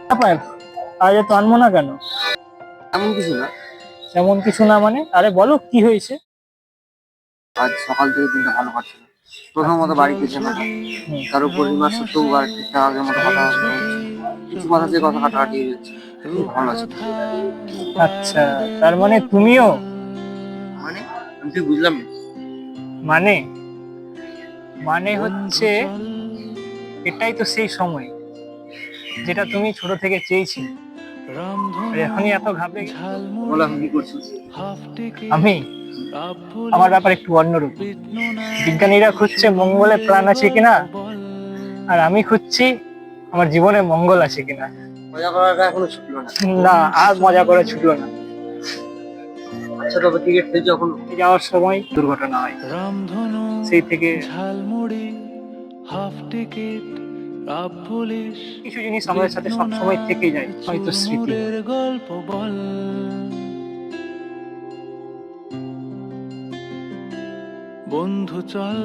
ব্যাপার, আজ এত আনমনা কেন? এমন কিছু না। এমন কিছু না মানে? আরে বলো কি হয়েছে? আজ সকাল থেকে দিনটা ভালো কাটছিল। প্রথমত বাড়িতে ঝামেলা, হুম, তার উপর রিমার সত্ত্বেও বাড়ি ঠিকঠাক আগের মতো কথা হচ্ছে। কিছু কথা যে কথা কাটাকাটি হয়ে যাচ্ছে, ভালো আছে। আচ্ছা, তার মানে তুমিও? মানে আমি ঠিক বুঝলাম না। মানে মানে হচ্ছে এটাই তো সেই সময় যেটা তুমি ছোট থেকে চেয়েছিলে, আর এখনই এত ঘাবড়ে গেছো। বলো আমি কি করছি? আমি, আমার ব্যাপার একটু অন্যরকম। বিজ্ঞানীরা খুঁজছে মঙ্গলে প্রাণ আছে কিনা, আর আমি খুঁজছি আমার জীবনে মঙ্গল আছে কিনা। মজা করাটা এখনো ছুটলো না। না, আর মজা করে ছুটলো না। আচ্ছা তবে ক্রিকেট খেলছি যখন যাওয়ার সময় দুর্ঘটনা হয়, সেই থেকে ঝালমুড়ি হাফ টিকিট রাত পুলিশ কিছু জিনিস আমাদের সাথে সবসময় থেকে যায়, হয়তো স্মৃতি। চুরমুরের গল্প বল বন্ধু চল